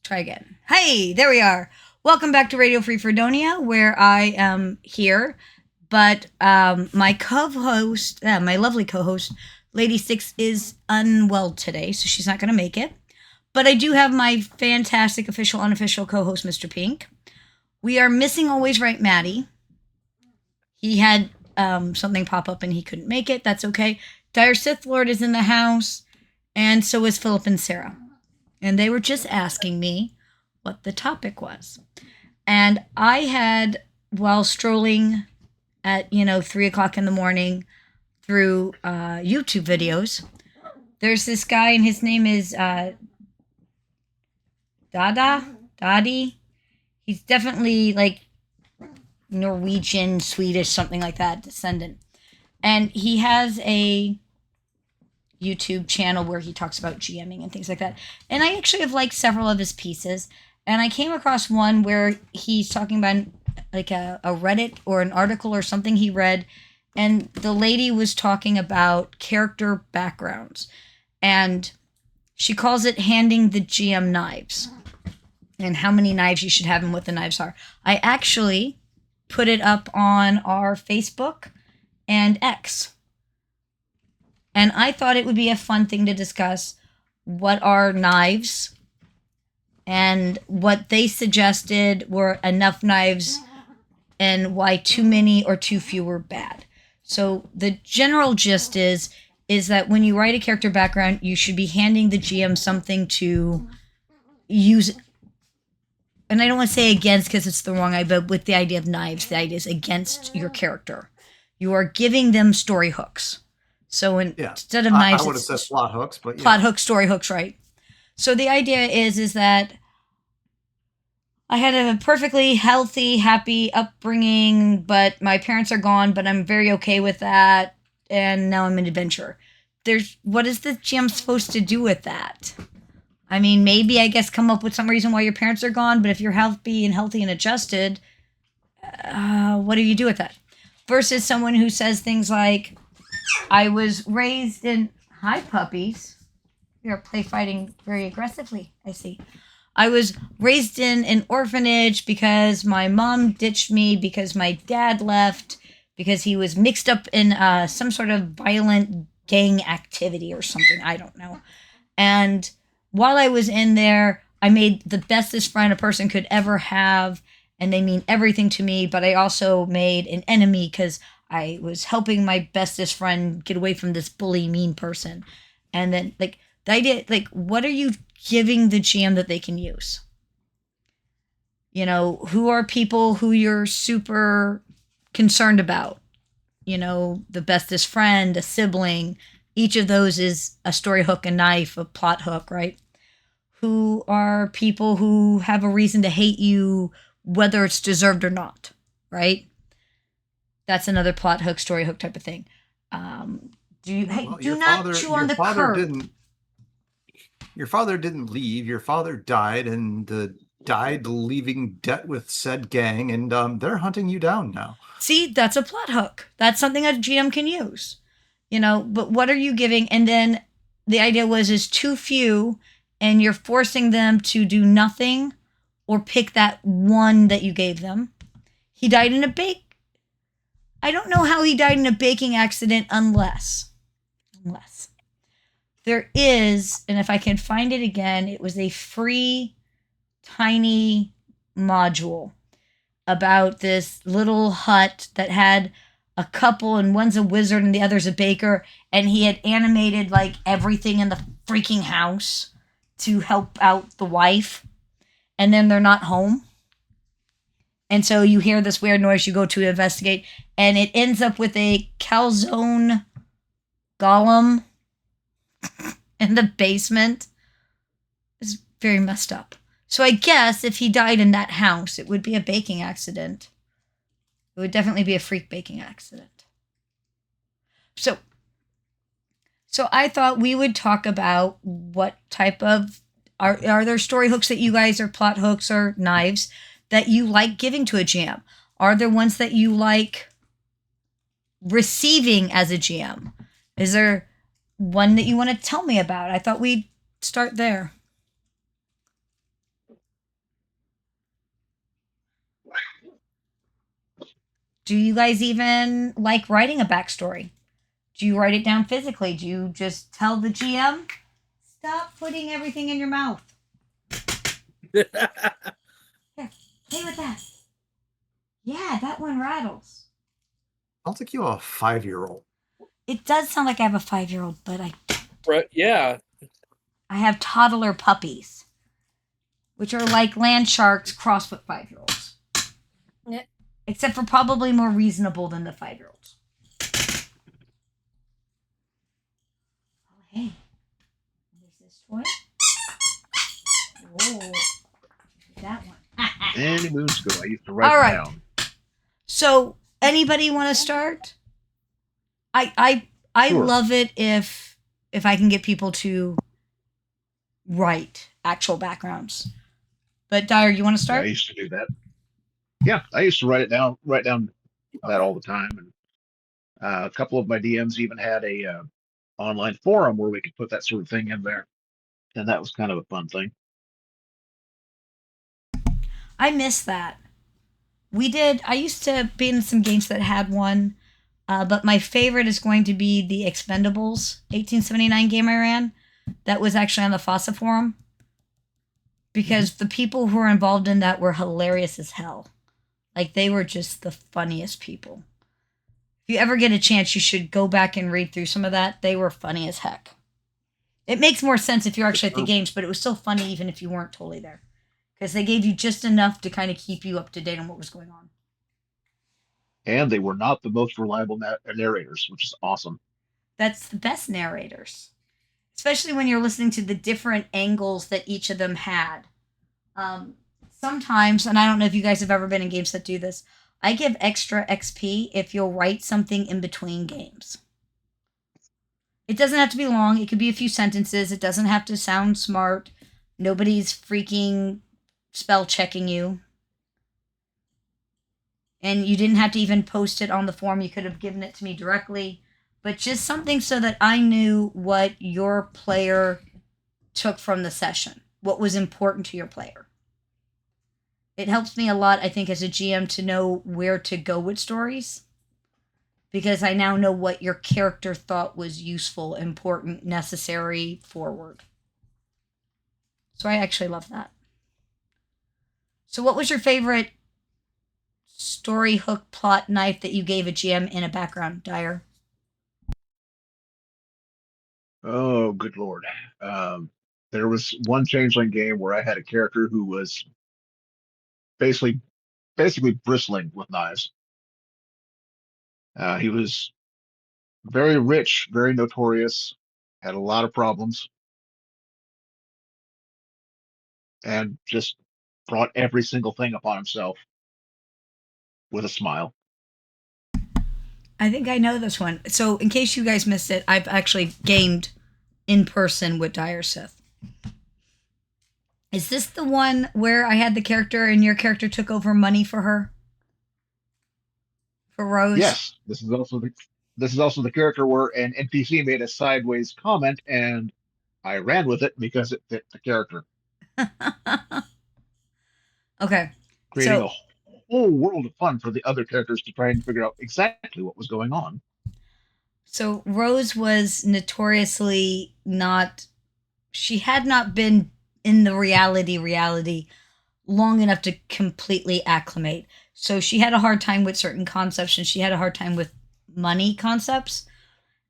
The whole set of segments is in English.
Try again. Hey, there we are. Welcome back to Radio Free Freedonia, where I am here, but my co-host, my lovely co-host, Lady Six, is unwell today, so she's not going to make it. But I do have my fantastic official, unofficial co-host, Mr. Pink. We are missing Always Right Maddie. He had something pop up and he couldn't make it. That's okay. Dire Sith Lord is in the house, and so is Philip and Sarah. And they were just asking me what the topic was. And I had, while strolling at, 3 o'clock in the morning through YouTube videos, there's this guy, and his name is Dadi. He's definitely like Norwegian, Swedish, something like that, descendant. And he has a YouTube channel where he talks about GMing and things like that. And I actually have liked several of his pieces. And I came across one where he's talking about like a Reddit or an article or something he read. And the lady was talking about character backgrounds. And she calls it handing the GM knives. And how many knives you should have and what the knives are. I actually put it up on our Facebook and X. And I thought it would be a fun thing to discuss what are knives and what they suggested were enough knives and why too many or too few were bad. So the general gist is that when you write a character background, you should be handing the GM something to use. And I don't want to say against because it's the wrong idea, but with the idea of knives, the idea is against your character. You are giving them story hooks. So instead of knives, I would have said plot hooks, but plot hooks, story hooks, right? So the idea is that I had a perfectly healthy, happy upbringing, but my parents are gone, but I'm very okay with that, and now I'm an adventurer. What is the GM supposed to do with that? I mean, maybe I guess come up with some reason why your parents are gone, but if you're healthy and adjusted, what do you do with that? Versus someone who says things like, I was raised in... Hi, puppies. You're play fighting very aggressively, I see. I was raised in an orphanage because my mom ditched me because my dad left because he was mixed up in some sort of violent gang activity or something. I don't know. And while I was in there, I made the bestest friend a person could ever have, and they mean everything to me, but I also made an enemy because I was helping my bestest friend get away from this bully, mean person. And then, like, the idea, like, what are you giving the GM that they can use? Who are people who you're super concerned about? The bestest friend, a sibling. Each of those is a story hook, a knife, a plot hook, right? Who are people who have a reason to hate you, whether it's deserved or not, right? That's another plot hook, story hook type of thing. Do not chew on the curb. Your father didn't leave. Your father died and died leaving debt with said gang, and they're hunting you down now. See, that's a plot hook. That's something a GM can use. But what are you giving? And then the idea is too few, and you're forcing them to do nothing or pick that one that you gave them. He died in I don't know how he died in a baking accident unless there is, and if I can find it again, it was a free tiny module about this little hut that had a couple, and one's a wizard and the other's a baker, and he had animated like everything in the freaking house to help out the wife, and then they're not home. And so you hear this weird noise, you go to investigate, and it ends up with a calzone golem in the basement. It's very messed up. So I guess if he died in that house, it would be a baking accident. It would definitely be a freak baking accident. So I thought we would talk about what type of... Are there story hooks that you guys, or plot hooks or knives that you like giving to a GM? Are there ones that you like receiving as a GM? Is there one that you want to tell me about? I thought we'd start there. Do you guys even like writing a backstory? Do you write it down physically? Do you just tell the GM, stop putting everything in your mouth? Here, play with that. Yeah, that one rattles. Sounds like you have a 5-year-old. It does sound like I have a 5-year-old, but I Right, yeah. I have toddler puppies, which are like land sharks crossed with 5-year-olds. Yeah. Except for probably more reasonable than the 5-year-olds. Oh, hey. There's this toy. Oh, that one. Many moons ago, I used to write All it right. down. So, anybody want to start? I Sure. love it if I can get people to write actual backgrounds. But Dyer, you want to Yeah, I start? used to do that. Yeah, I used to write down that all the time. And a couple of my DMs even had a online forum where we could put that sort of thing in there, and that was kind of a fun thing. I miss that. I used to be in some games that had one, but my favorite is going to be the Expendables 1879 game I ran. That was actually on the FOSSA forum. Because the people who were involved in that were hilarious as hell. Like, they were just the funniest people. If you ever get a chance, you should go back and read through some of that. They were funny as heck. It makes more sense if you're actually at the games, but it was still funny even if you weren't totally there. Because they gave you just enough to kind of keep you up to date on what was going on. And they were not the most reliable narrators, which is awesome. That's the best narrators. Especially when you're listening to the different angles that each of them had. Sometimes, and I don't know if you guys have ever been in games that do this, I give extra XP if you'll write something in between games. It doesn't have to be long. It could be a few sentences. It doesn't have to sound smart. Nobody's freaking spell checking you. And you didn't have to even post it on the forum. You could have given it to me directly. But just something so that I knew what your player took from the session. What was important to your player. It helps me a lot, I think, as a GM to know where to go with stories. Because I now know what your character thought was useful, important, necessary, forward. So I actually love that. So what was your favorite story hook plot knife that you gave a GM in a background, Dyer? Oh, good lord. There was one changeling game where I had a character who was basically bristling with knives. He was very rich, very notorious, had a lot of problems, and just brought every single thing upon himself with a smile. I think I know this one. So in case you guys missed it, I've actually gamed in person with Dire Sith. Is this the one where I had the character and your character took over money for her? For Rose? Yes, this is also the character where an NPC made a sideways comment, and I ran with it because it fit the character, Okay. creating So a whole world of fun for the other characters to try and figure out exactly what was going on. So Rose was notoriously not. She had not been in the reality long enough to completely acclimate. So she had a hard time with certain concepts, and she had a hard time with money concepts.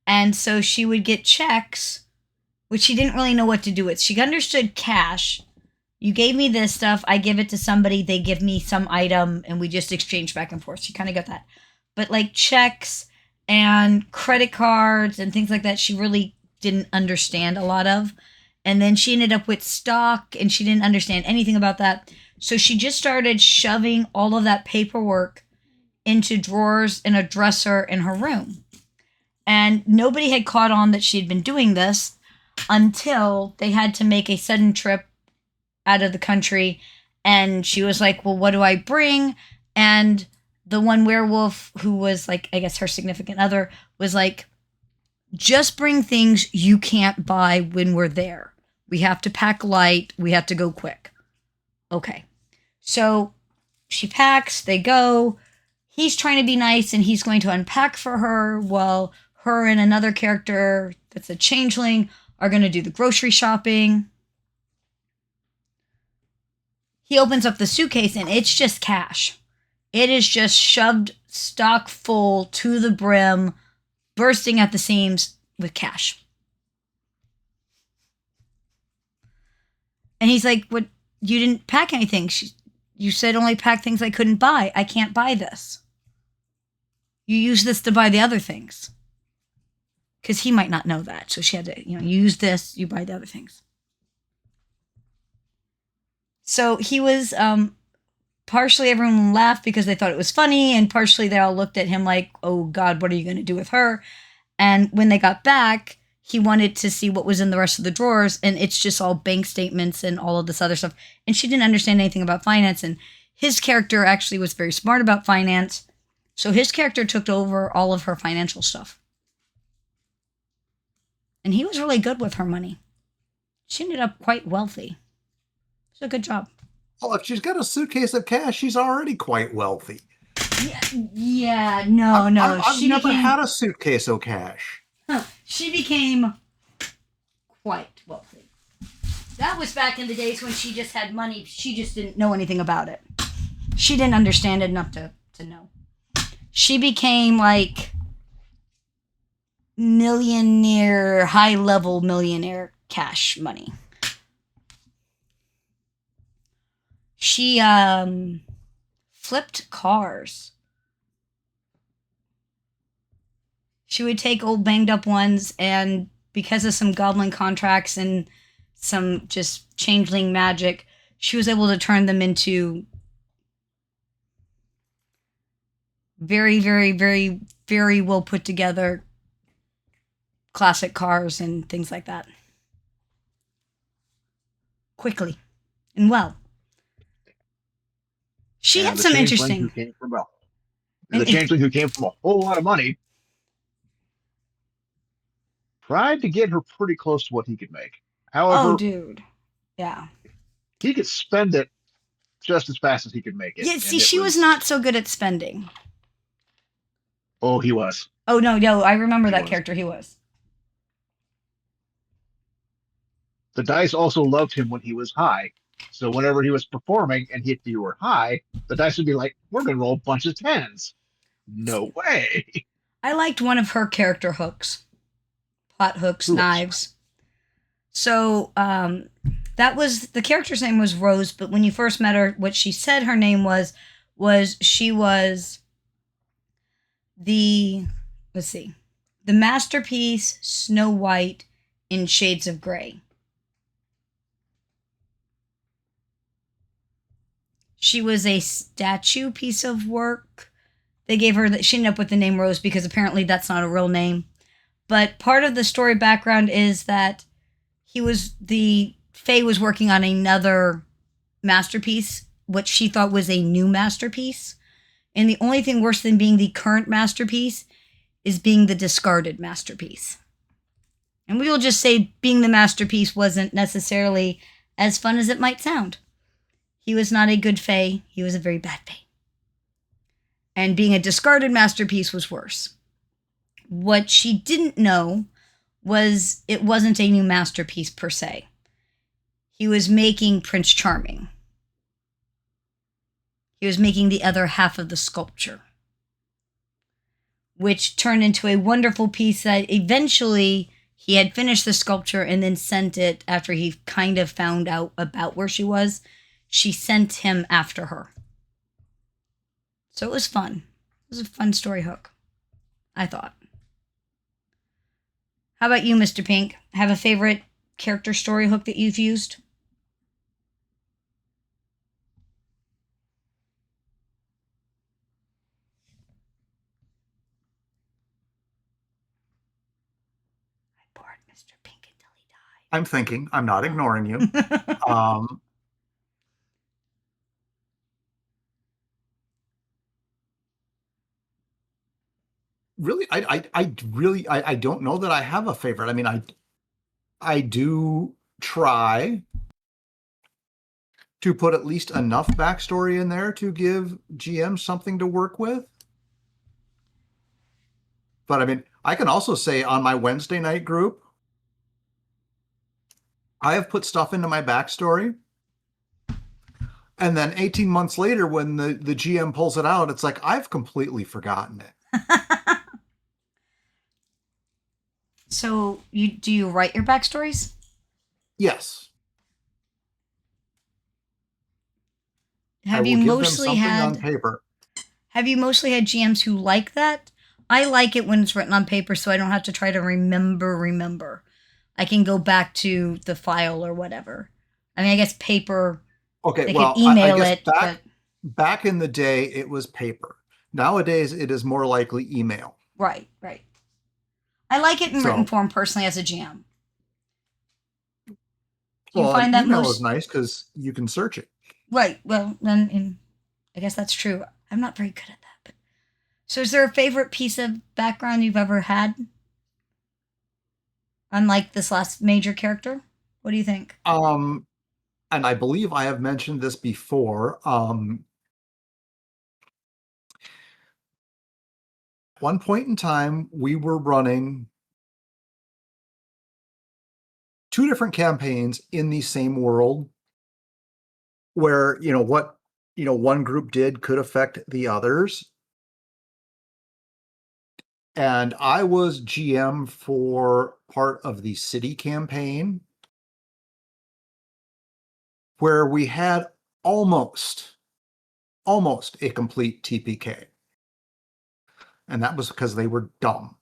And so she would get checks, which she didn't really know what to do with. She understood cash. You gave me this stuff, I give it to somebody, they give me some item, and we just exchange back and forth. She kind of got that. But like checks and credit cards and things like that, she really didn't understand a lot of. And then she ended up with stock, and she didn't understand anything about that. So she just started shoving all of that paperwork into drawers in a dresser in her room. And nobody had caught on that she had been doing this until they had to make a sudden trip out of the country. And she was like, well, what do I bring? And the one werewolf, who was like, I guess her significant other, was like, just bring things you can't buy when we're there. We have to pack light. We have to go quick. Okay. So she packs, they go. he's trying to be nice and he's going to unpack for her while her and another character that's a changeling are going to do the grocery shopping. He opens up the suitcase and it's just cash. It is just shoved stock full to the brim, bursting at the seams with cash. And he's like, "What? You didn't pack anything. You said only pack things I couldn't buy. I can't buy this. You use this to buy the other things." Because he might not know that. So she had to, you use this, you buy the other things. So he was, partially everyone laughed because they thought it was funny, and partially they all looked at him like, oh God, what are you going to do with her? And when they got back, he wanted to see what was in the rest of the drawers, and it's just all bank statements and all of this other stuff. And she didn't understand anything about finance, and his character actually was very smart about finance. So his character took over all of her financial stuff. And he was really good with her money. She ended up quite wealthy. It was a good job. Well, if she's got a suitcase of cash, she's already quite wealthy. No. I've never had a suitcase of cash. She became quite wealthy. That was back in the days when she just had money. She just didn't know anything about it. She didn't understand it enough to know. She became like millionaire, high-level millionaire cash money. She flipped cars. She would take old banged up ones, and because of some goblin contracts and some just changeling magic, she was able to turn them into very, very, very, very well put together classic cars and things like that. Quickly and well. She had some interesting. The changeling who came from a whole lot of money tried to get her pretty close to what he could make. However, oh, dude, yeah, he could spend it just as fast as he could make it. Yeah, see, she was not so good at spending. Oh, he was. Oh no, I remember that character. He was. The dice also loved him when he was high. So whenever he was performing and if you were high, the dice would be like, we're going to roll a bunch of tens. No way. I liked one of her character hooks. Plot hooks, knives. So, that was, the character's name was Rose, but when you first met her, what she said her name was she was the masterpiece Snow White in shades of gray. She was a statue piece of work. They gave her she ended up with the name Rose because apparently that's not a real name. But part of the story background is that Faye was working on another masterpiece, what she thought was a new masterpiece. And the only thing worse than being the current masterpiece is being the discarded masterpiece. And we will just say being the masterpiece wasn't necessarily as fun as it might sound. He was not a good Fae. He was a very bad Fae. And being a discarded masterpiece was worse. What she didn't know was it wasn't a new masterpiece per se. He was making Prince Charming. He was making the other half of the sculpture, which turned into a wonderful piece that eventually he had finished the sculpture and then sent it after he kind of found out about where she was. She sent him after her. So it was fun. It was a fun story hook, I thought. How about you, Mr. Pink? Have a favorite character story hook that you've used? I bored Mr. Pink until he died. I'm thinking. I'm not ignoring you. Really, I don't know that I have a favorite. I mean, I do try to put at least enough backstory in there to give GM something to work with. But I mean, I can also say on my Wednesday night group, I have put stuff into my backstory. And then 18 months later, when the GM pulls it out, it's like, I've completely forgotten it. So do you write your backstories? Yes. I Have will you give them mostly something on had paper. have you mostly had GMs who like that? I like it when it's written on paper so I don't have to try to remember. I can go back to the file or whatever. I mean, I guess paper, Okay, they could well, I email guess it, but back in the day, it was paper. Nowadays, it is more likely email. right, right. I like it in written So, form personally as a GM. Do you well, an find that email is most nice because you can search it. right? Well, then I guess that's true. I'm not very good at that. But so, is there a favorite piece of background you've ever had? Unlike this last major character, what do you think? And I believe I have mentioned this before. One point in time, we were running 2 different campaigns in the same world where, what, one group did could affect the others. And I was GM for part of the city campaign where we had almost a complete TPK. And that was because they were dumb.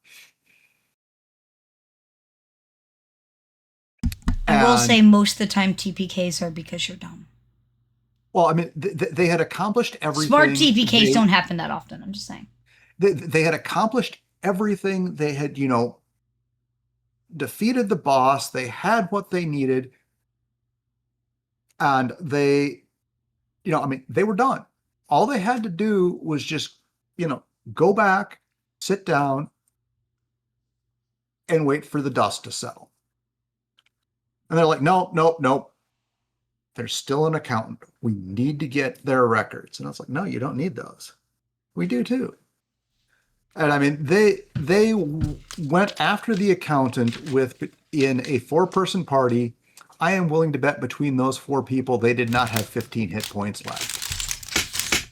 I will And say most of the time TPKs are because you're dumb. well, I mean, they had accomplished everything. Smart TPKs don't happen that often. I'm just saying. They had accomplished everything. They had, defeated the boss. They had what they needed. And they, I mean, they were done. All they had to do was just, go back, sit down, and wait for the dust to settle. And they're like, nope, nope, nope. There's still an accountant. We need to get their records. And I was like, no, you don't need those. We do too. And I mean, they went after the accountant in a 4-person party. I am willing to bet between those 4 people, they did not have 15 hit points left.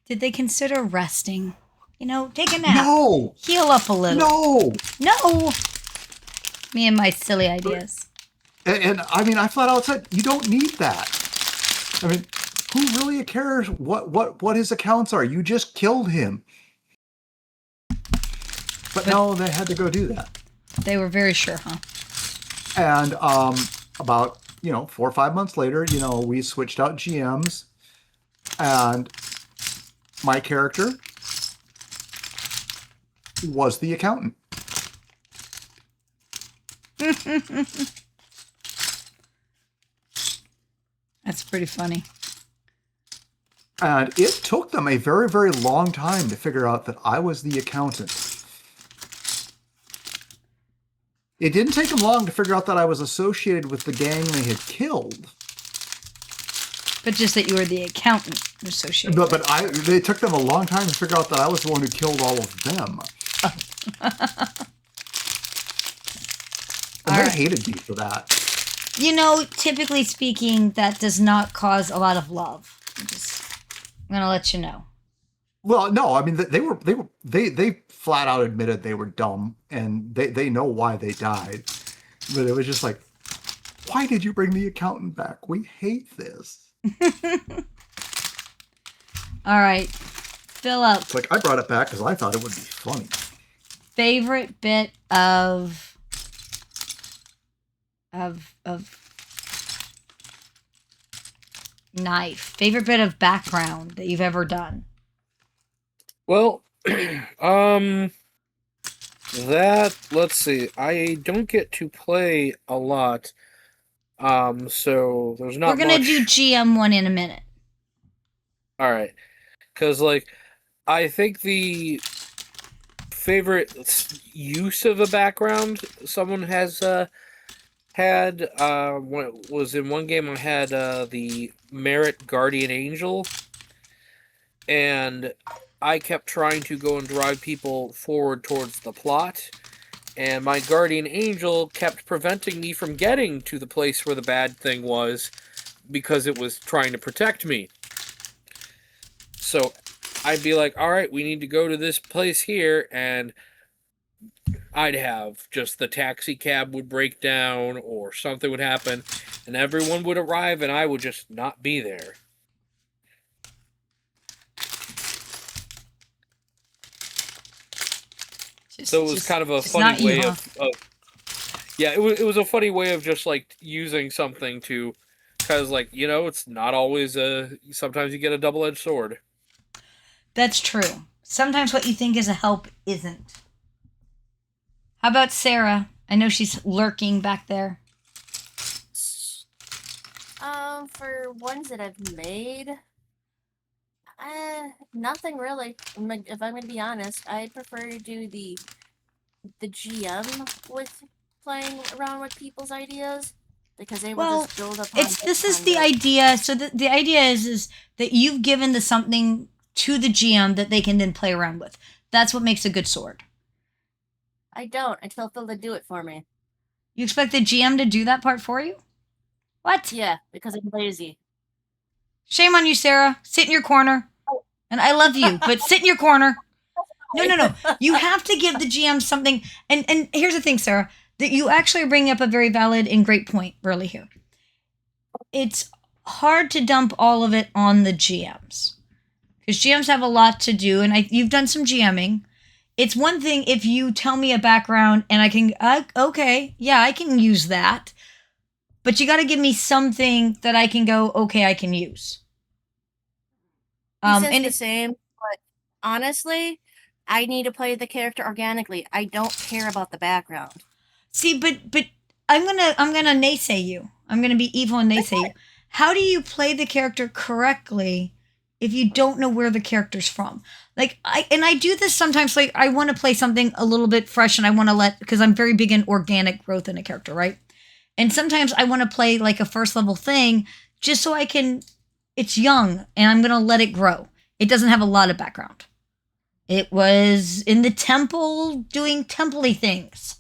Did they consider resting? Take a nap. No, Heal up a little. no. Me and my silly ideas. And I mean, I flat out said, you don't need that. I mean, who really cares what his accounts are? You just killed him. But no, they had to go do that. They were very sure, huh? And about 4 or 5 months later, we switched out GMs, and my character was the accountant. That's pretty funny. And it took them a very, very long time to figure out that I was the accountant. It didn't take them long to figure out that I was associated with the gang they had killed. But just that you were the accountant associated. But they took them a long time to figure out that I was the one who killed all of them. And they hated me for that. Typically speaking, that does not cause a lot of love. I'm gonna let you know. Well, no, I mean they flat out admitted they were dumb, and they know why they died. But it was just like, why did you bring the accountant back? We hate this. All right, fill up. It's like, I brought it back because I thought it would be funny. Favorite bit of knife. Favorite bit of background that you've ever done. Well, let's see. I don't get to play a lot. So there's not We're gonna much. do GM one in a minute. All right. Because, I think the favorite use of a background someone has had was in one game I had the Merit Guardian Angel, and I kept trying to go and drive people forward towards the plot, and my guardian angel kept preventing me from getting to the place where the bad thing was because it was trying to protect me. So I'd be like, all right, we need to go to this place here, and I'd have just the taxi cab would break down or something would happen, and everyone would arrive, and I would just not be there. So it was kind of a funny way of yeah, it was a funny way of just like using something to, because like, you know, it's not always sometimes you get a double-edged sword. That's true. Sometimes what you think is a help isn't. How about Sarah? I know she's lurking back there. For ones that I've made, nothing really. If I'm gonna be honest, I prefer to do the GM with playing around with people's ideas because they will just build up. This is the idea. So the idea is that you've given the something to the GM that they can then play around with. That's what makes a good sword. I don't. I tell Phil to do it for me. You expect the GM to do that part for you? What? Yeah, because I'm lazy. Shame on you, Sarah. Sit in your corner. And I love you, but sit in your corner. No. You have to give the GM something. And here's the thing, Sarah, that you actually are bringing up a very valid and great point really here. It's hard to dump all of it on the GMs. Because GMs have a lot to do, and you've done some GMing. It's one thing if you tell me a background and I can, okay, yeah, I can use that. But you got to give me something that I can go, okay, I can use. He says the same, but honestly, I need to play the character organically. I don't care about the background. See, but I'm gonna naysay you. I'm gonna be evil and naysay you. How do you play the character correctly if you don't know where the character's from? Like I do this sometimes. Like I want to play something a little bit fresh, and I want to because I'm very big in organic growth in a character, right? And sometimes I want to play like a first level thing just so I can. It's young, and I'm gonna let it grow. It doesn't have a lot of background. It was in the temple doing temple-y things.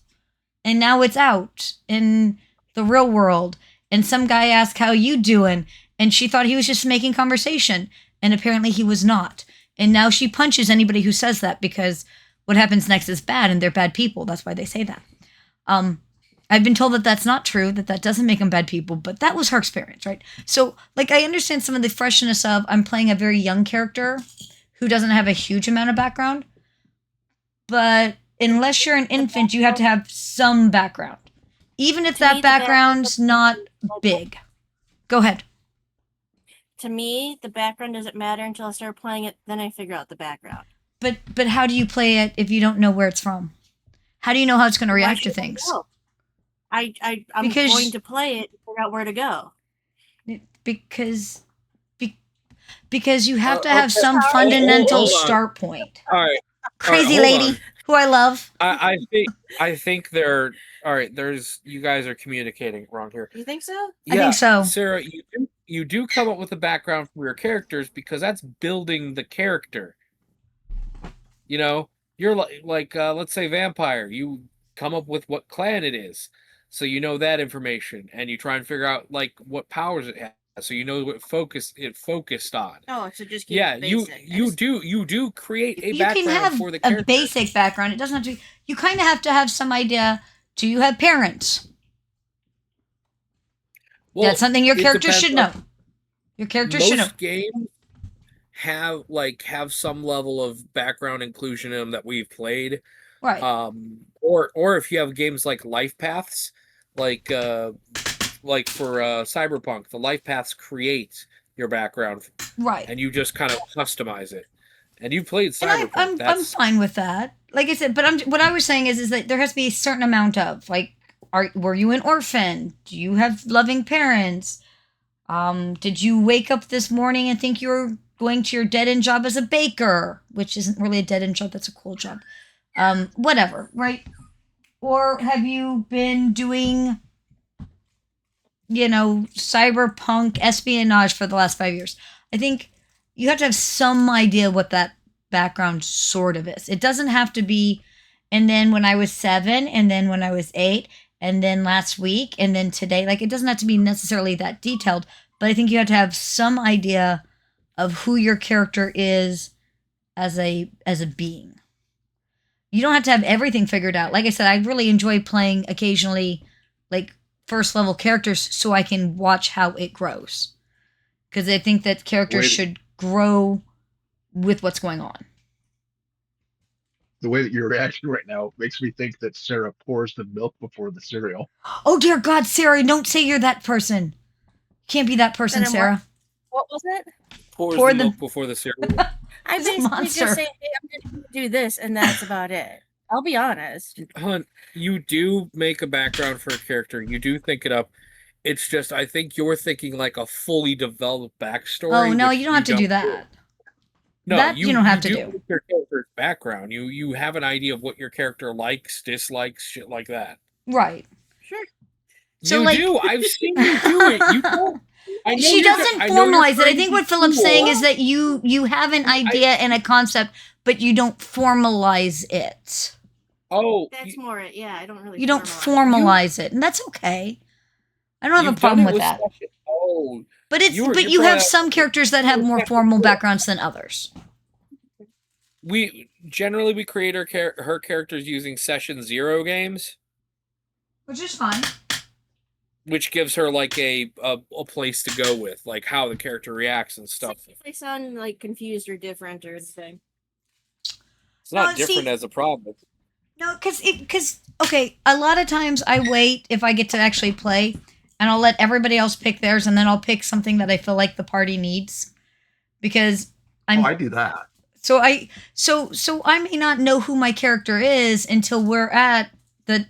And now it's out in the real world. And some guy asked, how you doing? And she thought he was just making conversation. And apparently he was not. And now she punches anybody who says that because what happens next is bad and they're bad people. That's why they say that. I've been told that that's not true, that doesn't make them bad people, but that was her experience, right? So, like, I understand some of the freshness of I'm playing a very young character who doesn't have a huge amount of background. But unless you're an infant, you have to have some background. Even if that background's not big. Go ahead. To me, the background doesn't matter until I start playing it, then I figure out the background. But how do you play it if you don't know where it's from? How do you know how it's going to react to things? I'm going to play it and figure out where to go. Because you have to have some fundamental start point. All right. Crazy lady who I love. I think they're all right. You guys are communicating wrong here. You think so? Yeah, I think so. Sarah, you do come up with a background for your characters because that's building the character. You know, you're like let's say vampire. You come up with what clan it is, so you know that information, and you try and figure out like what powers it has. So you know what it focused on. Oh, so just you do create a background you can have for the character. A basic background. It doesn't have to be. You kind of have to have some idea. Do you have parents? Well, that's something your character should know. Your character should know. Most games have some level of background inclusion in them that we've played. Right. Or if you have games like Life Paths, like for Cyberpunk, the life paths create your background, right? And you just kind of customize it. And you played Cyberpunk. I'm fine with that. Like I said, but what I was saying is that there has to be a certain amount of like, were you an orphan? Do you have loving parents? Did you wake up this morning and think you were going to your dead-end job as a baker, which isn't really a dead-end job? That's a cool job. Whatever, right? Or have you been doing, cyberpunk espionage for the last 5 years? I think you have to have some idea what that background sort of is. It doesn't have to be, and then when I was 7, and then when I was 8, and then last week, and then today. Like, it doesn't have to be necessarily that detailed, but I think you have to have some idea of who your character is as a being. You don't have to have everything figured out. Like I said, I really enjoy playing occasionally, like, first level characters so I can watch how it grows. Because I think that characters should grow with what's going on. The way that you're reacting right now makes me think that Sarah pours the milk before the cereal. Oh, dear God, Sarah, don't say you're that person. Can't be that person, Sarah. What was it? Pour the milk before the cereal. I basically just say, hey, I'm going to do this, and that's about it. I'll be honest. Hunt, you do make a background for a character. You do think it up. It's just, I think you're thinking like a fully developed backstory. Oh, no, you don't have to do that. No, that you don't have to do. Your character's background. You have an idea of what your character likes, dislikes, shit like that. Right. Sure. So you do. I've seen you do it. You don't. She doesn't formalize it. I think what Philip's saying is that you have an idea and a concept, but you don't formalize it. Oh, that's more it. Yeah, I don't really. You don't formalize it, and that's okay. I don't have a problem with that. Oh, but you have some characters that have more formal backgrounds than others. We create her characters using Session 0 games, which is fine. Which gives her like a place to go with, like how the character reacts and stuff. So if they sound like confused or different or anything. It's not different as a problem. No, because okay, a lot of times I wait if I get to actually play, and I'll let everybody else pick theirs, and then I'll pick something that I feel like the party needs, because I do that. So I may not know who my character is until we're at the,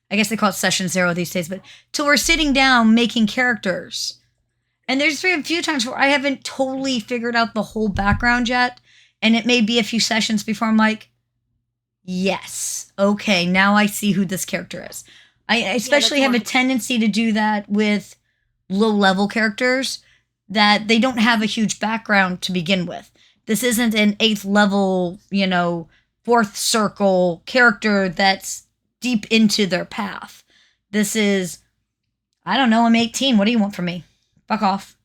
I guess they call it Session 0 these days, but till we're sitting down making characters. And there's been a few times where I haven't totally figured out the whole background yet, and it may be a few sessions before I'm like, yes, okay, now I see who this character is. I especially have a tendency to do that with low-level characters, that they don't have a huge background to begin with. This isn't an 8th level, 4th circle character that's deep into their path. This is, I don't know, I'm 18. What do you want from me? Fuck off.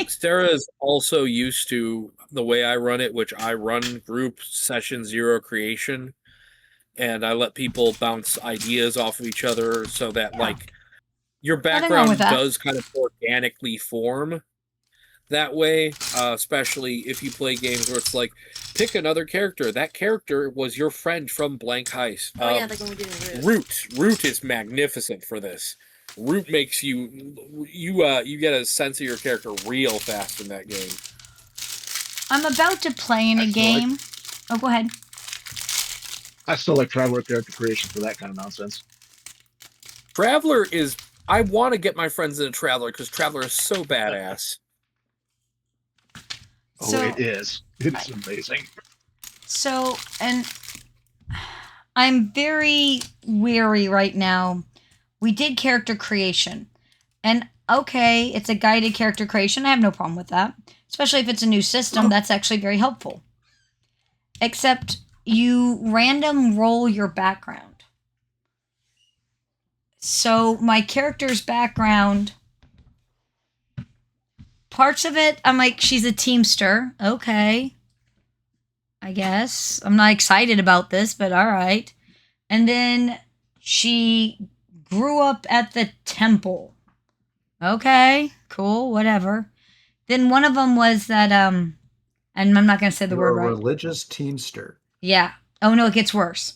Sarah is also used to the way I run it, which I run group Session 0 creation, and I let people bounce ideas off of each other so that like your background does kind of organically form that way, especially if you play games where it's like, pick another character. That character was your friend from Blank Heist. Like when we did Root. Root is magnificent for this. Root makes you get a sense of your character real fast in that game. I'm about to play in a game. Oh, go ahead. I still like Traveler character creation for that kind of nonsense. Traveler is... I want to get my friends into Traveler because Traveler is so badass. Oh, it is. It's amazing. So, and I'm very weary right now. We did character creation. And okay, it's a guided character creation. I have no problem with that. Especially if it's a new system, that's actually very helpful. Except you random roll your background. So my character's background, parts of it, I'm like, she's a teamster. Okay. I guess. I'm not excited about this, but all right. And then she grew up at the temple. Okay, cool, whatever. Then one of them was that, and I'm not going to say the word right. Religious teamster. Yeah. Oh, no, it gets worse.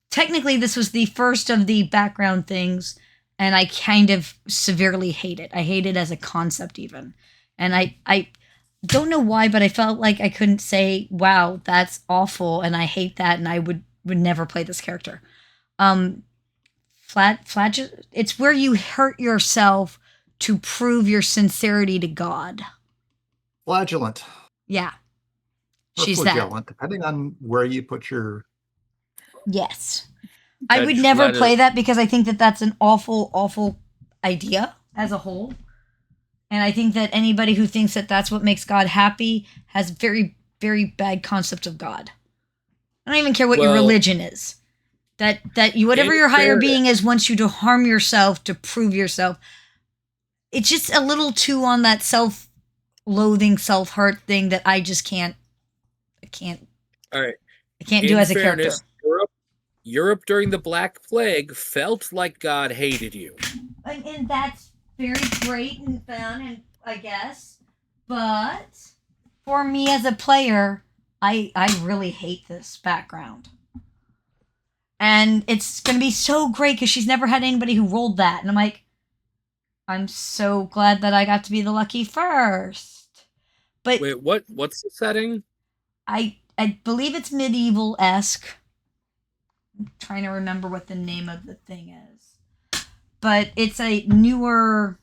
Technically, this was the first of the background things, and I kind of severely hate it. I hate it as a concept even. And I don't know why, but I felt like I couldn't say, wow, that's awful, and I hate that, and I would never play this character. It's where you hurt yourself to prove your sincerity to God. Flagellant. Yeah. Or she's flagellant, depending on where you put your... Yes. I would never play that because I think that that's an awful, awful idea as a whole. And I think that anybody who thinks that that's what makes God happy has very very bad concept of God. I don't even care what your Well, religion is. That you, whatever in your higher fairness- being is, wants you to harm yourself to prove yourself. It's just a little too on that self-loathing, self-hurt thing that I just can't. All right. I can't do In as a character. fairness, Europe during the Black Plague felt like God hated you. And that's very great and fun, and I guess. But for me as a player, I really hate this background. And it's going to be so great because she's never had anybody who rolled that. And I'm like, I'm so glad that I got to be the lucky first. But Wait, what's the setting? I believe it's medieval-esque. I'm trying to remember what the name of the thing is. But it's a newer,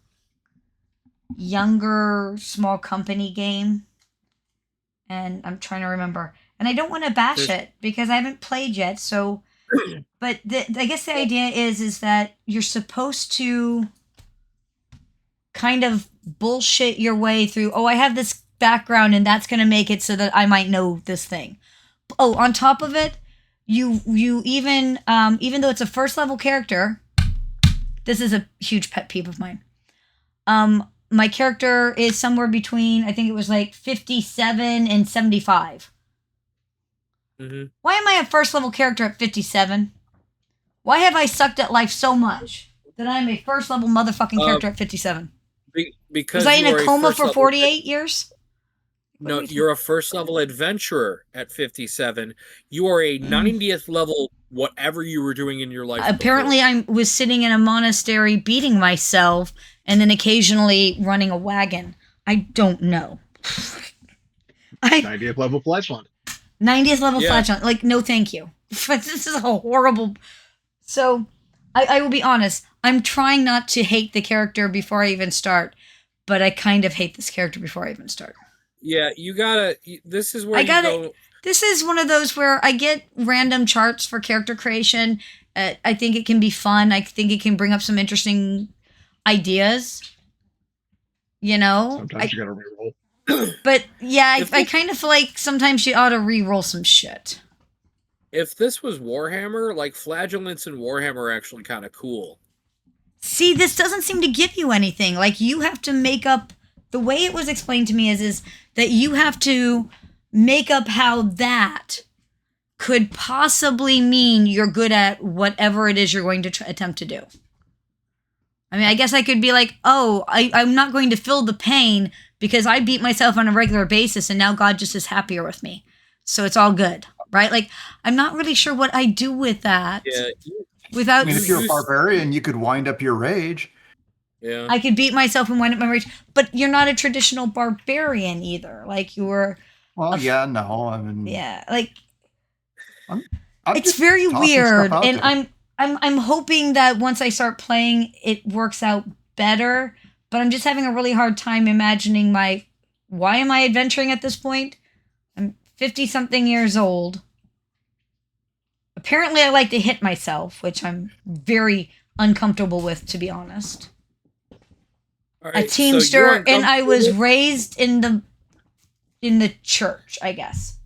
younger, small company game. And I'm trying to remember. And I don't want to bash it because I haven't played yet. So, but I guess the idea is that you're supposed to kind of bullshit your way through, oh, I have this background and that's going to make it so that I might know this thing. Oh, on top of it, you even though it's a first level character, this is a huge pet peeve of mine. My character is somewhere between, I think it was like 57 and 75. Mm-hmm. Why am I a first level character at 57? Why have I sucked at life so much that I am a first level motherfucking character at 57? Because was I in you a are coma first for level- 48 years? No, you're a first level adventurer at 57. You are a 90th level whatever you were doing in your life. Apparently, I was sitting in a monastery beating myself and then occasionally running a wagon. I don't know. 90th level Flatland. 90th level Yeah. Flatland. Like, no thank you. This is a horrible... So, I will be honest. I'm trying not to hate the character before I even start, but I kind of hate this character before I even start. Yeah, you gotta. This is where you go. This is one of those where I get random charts for character creation. I think it can be fun. I think it can bring up some interesting ideas. You know? Sometimes you gotta reroll. But yeah, I kind of feel like sometimes you ought to re-roll some shit. If this was Warhammer, like flagellants in Warhammer are actually kind of cool. See, this doesn't seem to give you anything. Like, you have to make up... The way it was explained to me is that you have to make up how that could possibly mean you're good at whatever it is you're going to attempt to do. I mean, I guess I could be like, oh, I'm not going to feel the pain because I beat myself on a regular basis and now God just is happier with me. So it's all good, right? Like, I'm not really sure what I do with that. Yeah. Without... I mean, if you're a barbarian, you could wind up your rage. Yeah. I could beat myself and wind up my rage, but you're not a traditional barbarian either. Like, you were... Well, yeah, no, I mean... Yeah, like... I'm it's just very tossing weird, stuff out and there. I'm hoping that once I start playing, it works out better. But I'm just having a really hard time imagining why am I adventuring at this point? I'm 50-something years old. Apparently, I like to hit myself, which I'm very uncomfortable with, to be honest. All A right, teamster, and I was uncomfortable? raised in the church, I guess.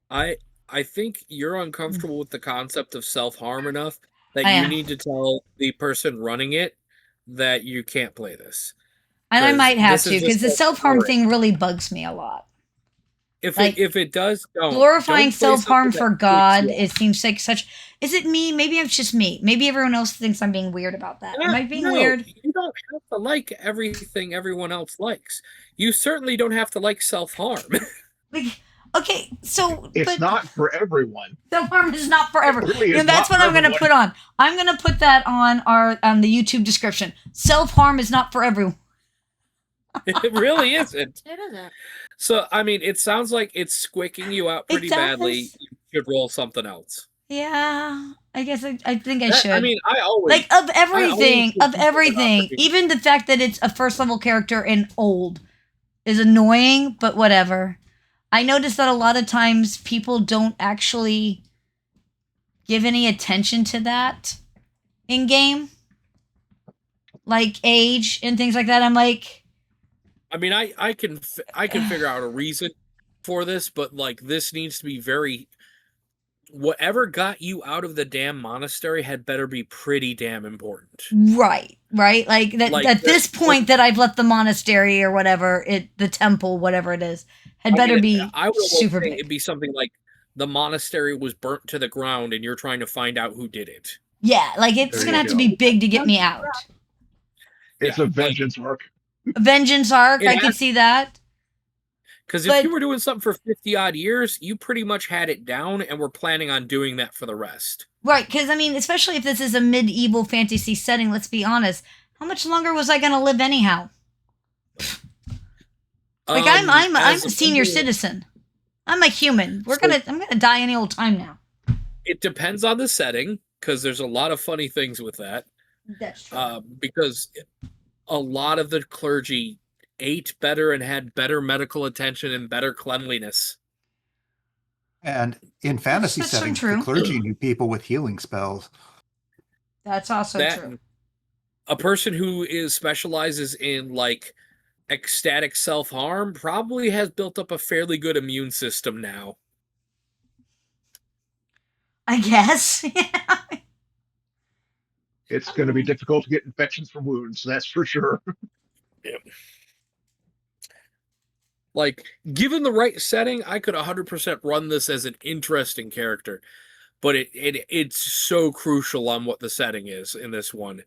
I think you're uncomfortable with the concept of self-harm enough that I you am. need to tell the person running it that you can't play this. And I 'Cause might have this to, is because the just self-harm boring. thing really bugs me a lot. If like, it does, Glorifying don't play self-harm something for that God, freaks you out. it seems like such... Is it me? Maybe it's just me. Maybe everyone else thinks I'm being weird about that. Am I being No, weird? You don't have to like everything everyone else likes. You certainly don't have to like self-harm. Like, okay, so... It's but not for everyone. self-harm is not for everyone. It really is That's not what for I'm going to everyone. put on. I'm going to put that on the YouTube description. Self-harm is not for everyone. It really isn't. It isn't. So, I mean, it sounds like it's squicking you out pretty badly. does. You should roll something else. Yeah, I guess I think I should. I mean, I always... Like, of I always everything, give people an opportunity. even the fact that it's a first level character and old is annoying, but whatever. I noticed that a lot of times people don't actually give any attention to that in game, like age and things like that. I'm like, I mean, I can figure out a reason for this, but like this needs to be very. Whatever got you out of the damn monastery had better be pretty damn important. Right. Like that. Like, At this point that I've left the monastery or whatever, the temple, whatever it is, had better be I would super think big. it'd be something like the monastery was burnt to the ground, and you're trying to find out who did it. Yeah, like it's There gonna you have to be go. big to get me out. It's Yeah, a vengeance arc. Vengeance arc, It I could has- see that. Because But- if you were doing something for 50 odd years, you pretty much had it down, and were planning on doing that for the rest. Right, because I mean, especially if this is a medieval fantasy setting, let's be honest. How much longer was I gonna live anyhow? Like I'm a senior citizen. I'm a human. I'm gonna die any old time now. It depends on the setting, because there's a lot of funny things with that. That's true. Because a lot of the clergy ate better and had better medical attention and better cleanliness. And in fantasy That's settings, true. the clergy knew people with healing spells. That's also true. A person who specializes in like ecstatic self-harm probably has built up a fairly good immune system now. I guess. It's going to be difficult to get infections from wounds, that's for sure. Yeah. Like, given the right setting, I could 100% run this as an interesting character, but it's so crucial on what the setting is in this one.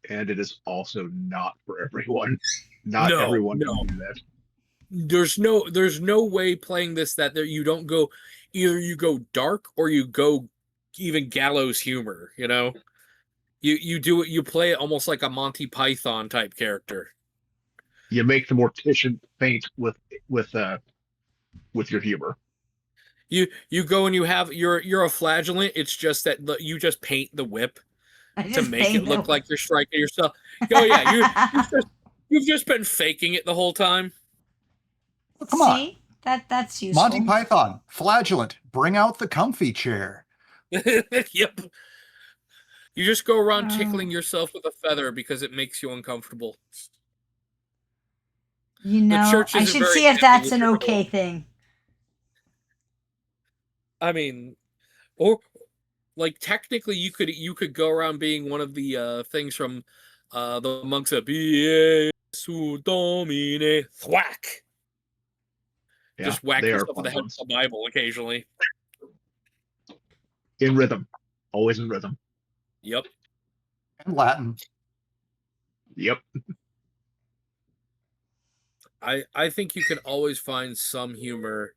And it is also not for everyone. Not everyone can do that. There's no way playing this that you don't go, either you go dark or you go even gallows humor, you know? You do it, you play it almost like a Monty Python type character. You make the mortician faint with your humor. You go and you're a flagellant. It's just that you just paint the whip to make it look like you're striking yourself. Oh yeah, you've just been faking it the whole time. Well, come on. See? That's useful. Monty Python, flagellant, bring out the comfy chair. Yep. You just go around tickling yourself with a feather because it makes you uncomfortable. You know, I should see if that's an okay thing. I mean, or like technically you could go around being one of the things from the monks of Pie su Domine thwack. Yeah, just whack yourself with the head of the Bible occasionally. In rhythm. Always in rhythm. Yep. And Latin. Yep. I think you can always find some humor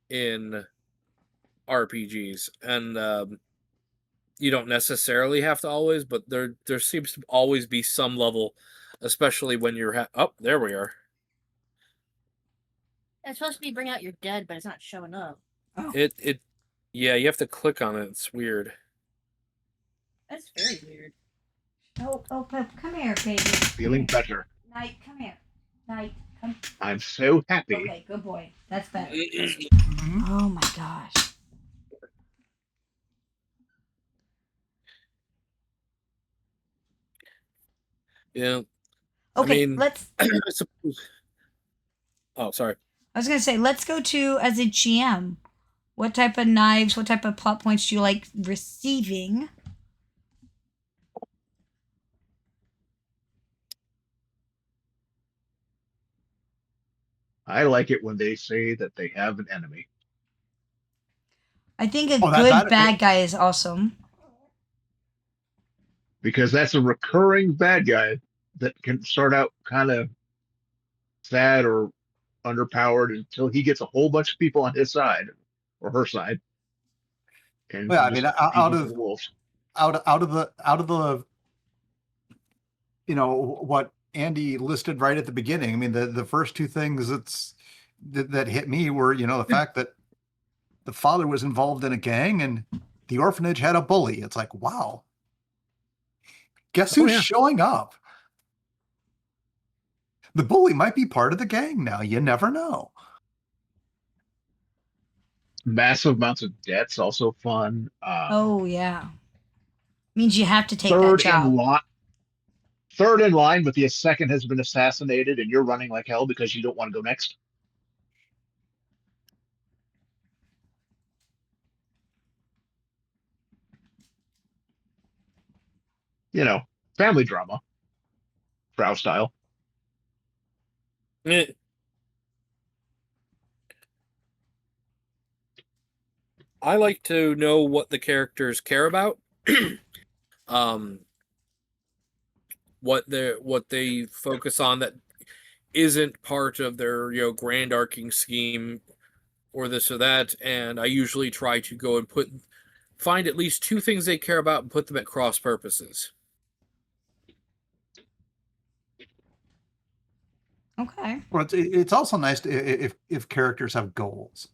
in RPGs, and you don't necessarily have to always, but there seems to always be some level, especially when you're there we are. It's supposed to be bring out your dead, but it's not showing up. Oh. Yeah, you have to click on it. It's weird. That's very weird. Oh, come here, baby. Feeling better. Night, come here. Night, come. I'm so happy. Okay, good boy. That's better. Mhm. Oh my gosh. Yeah. Okay, I mean, let's. I suppose. Oh, sorry. I was gonna say, let's go to as a GM. What type of knives? What type of plot points do you like receiving? I like it when they say that they have an enemy. I think a Oh, good bad guy is awesome. Because that's a recurring bad guy that can start out kind of sad or underpowered until he gets a whole bunch of people on his side or her side. And Well, I mean, out of the what Andy listed right at the beginning. I mean, the first two things that hit me were, the fact that the father was involved in a gang and the orphanage had a bully. It's like, wow. Guess who's showing up? The bully might be part of the gang now. You never know. Massive amounts of debt's also fun. Oh yeah, means you have to take that job. Third in line, but the second has been assassinated, and you're running like hell because you don't want to go next. family drama, Frau style. Eh, I like to know what the characters care about. um, what they focus on that isn't part of their grand arcing scheme or this or that, and I usually try to go and find at least two things they care about and put them at cross purposes. Okay. Well, it's also nice if characters have goals.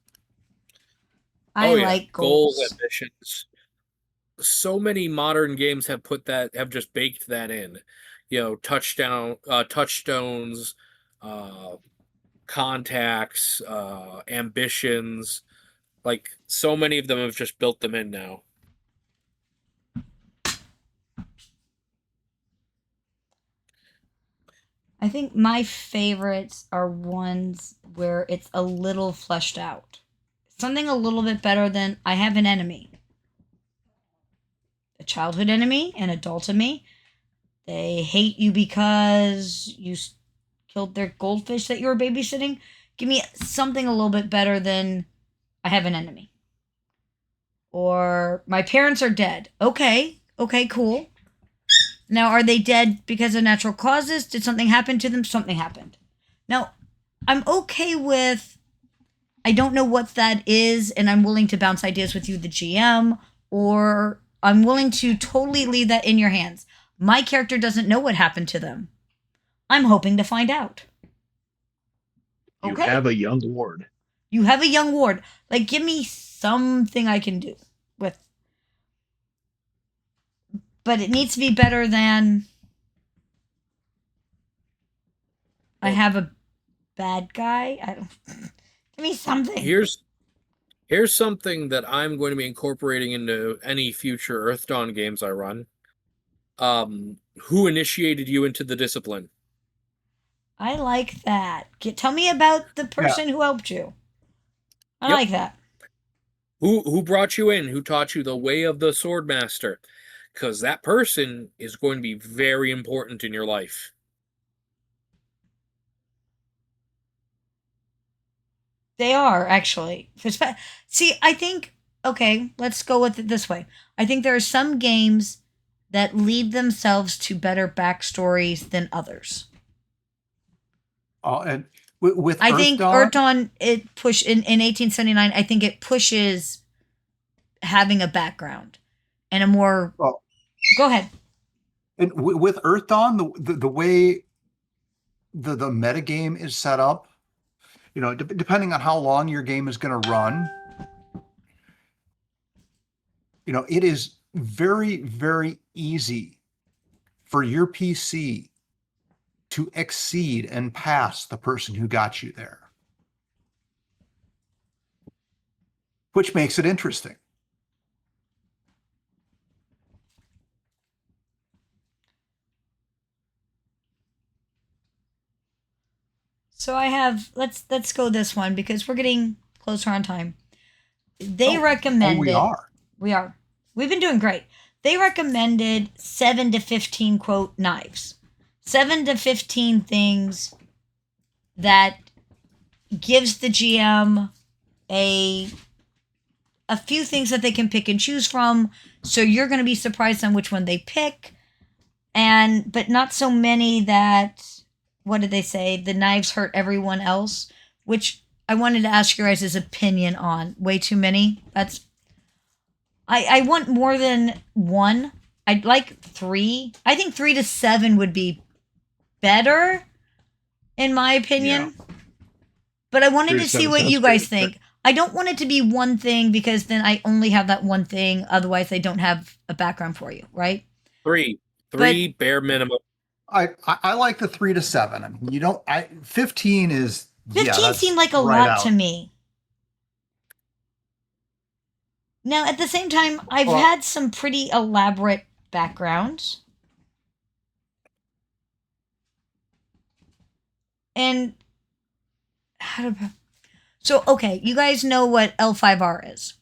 I like goals, goals. ambitions. So many modern games have just baked that in. Touchstones, contacts, ambitions. Like, so many of them have just built them in now. I think my favorites are ones where it's a little fleshed out. Something a little bit better than I have an enemy. A childhood enemy, an adult enemy. They hate you because you killed their goldfish that you were babysitting. Give me something a little bit better than I have an enemy. Or my parents are dead. Okay, cool. Now, are they dead because of natural causes? Did something happen to them? Something happened. Now, I'm okay with, I don't know what that is, and I'm willing to bounce ideas with you, the GM, or I'm willing to totally leave that in your hands. My character doesn't know what happened to them. I'm hoping to find out. You Okay. have a young ward. You have a young ward. Like, give me something I can do with. But it needs to be better than I have a bad guy. I don't. Give me something. Here's something that I'm going to be incorporating into any future Earth Dawn games I run. Who initiated you into the discipline? I like that. Tell me about the person who helped you. I like that. Who brought you in? Who taught you the way of the Swordmaster? Because that person is going to be very important in your life. They are, actually. See, I think, okay, let's go with it this way. I think there are some games that lead themselves to better backstories than others. And with I Earth think Dawn, Earth Dawn, in 1879, I think it pushes having a background and a more. Well, go ahead. And with Earth Dawn, the way the metagame is set up, depending on how long your game is going to run, it is very, very easy for your PC to exceed and pass the person who got you there, which makes it interesting. So I have let's go this one because we're getting closer on time. They recommended we are. We've been doing great. They recommended 7 to 15 quote knives. 7 to 15 things that gives the GM a few things that they can pick and choose from. So you're going to be surprised on which one they pick. But not so many that, what did they say? The knives hurt everyone else, which I wanted to ask your guys' opinion on. Way too many. I want more than one. I'd like 3. I think 3 to 7 would be better, in my opinion. Yeah. But I wanted to see what you guys think. I don't want it to be one thing because then I only have that one thing. Otherwise, I don't have a background for you, right? 3 bare minimum. I like the 3 to 7. I mean, 15 is 15 seemed like a lot to me. Now, at the same time, I've had some pretty elaborate backgrounds. And okay, you guys know what L5R is?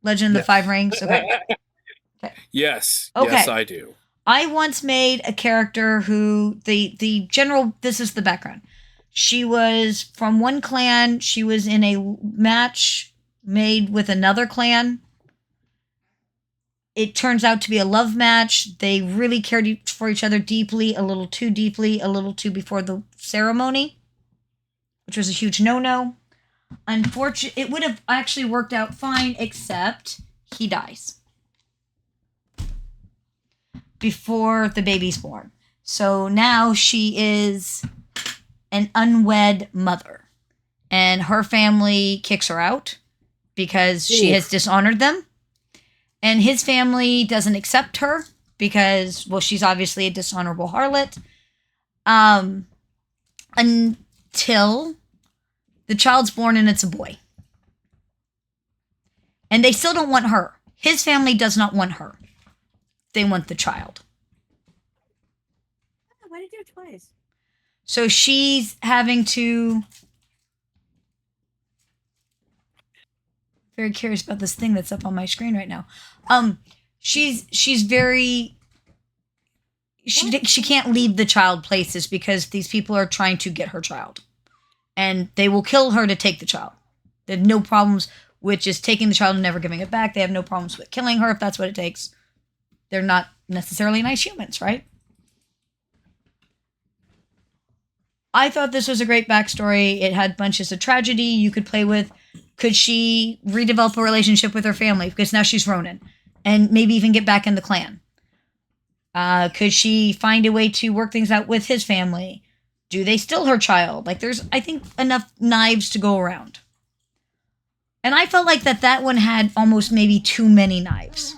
Legend of the Five Rings? Okay. Yes. Okay. Yes, I do. I once made a character who the general, this is the background. She was from one clan. She was in a match made with another clan. It turns out to be a love match. They really cared for each other deeply, a little too deeply, a little too before the ceremony, which was a huge no-no. Unfortunately, it would have actually worked out fine, except he dies before the baby's born. So now she is an unwed mother, and her family kicks her out because she has dishonored them, and his family doesn't accept her because, well, she's obviously a dishonorable harlot, until the child's born and it's a boy. And they still don't want her. His family does not want her. They want the child. Why did you do it twice? So she's having to... Very curious about this thing that's up on my screen right now. She's very... She can't leave the child places because these people are trying to get her child. And they will kill her to take the child. They have no problems with just taking the child and never giving it back. They have no problems with killing her if that's what it takes. They're not necessarily nice humans, right? I thought this was a great backstory. It had bunches of tragedy you could play with. Could she redevelop a relationship with her family? Because now she's Ronin. And maybe even get back in the clan. Could she find a way to work things out with his family? Do they steal her child? Like, there's, I think, enough knives to go around. And I felt like that one had almost maybe too many knives.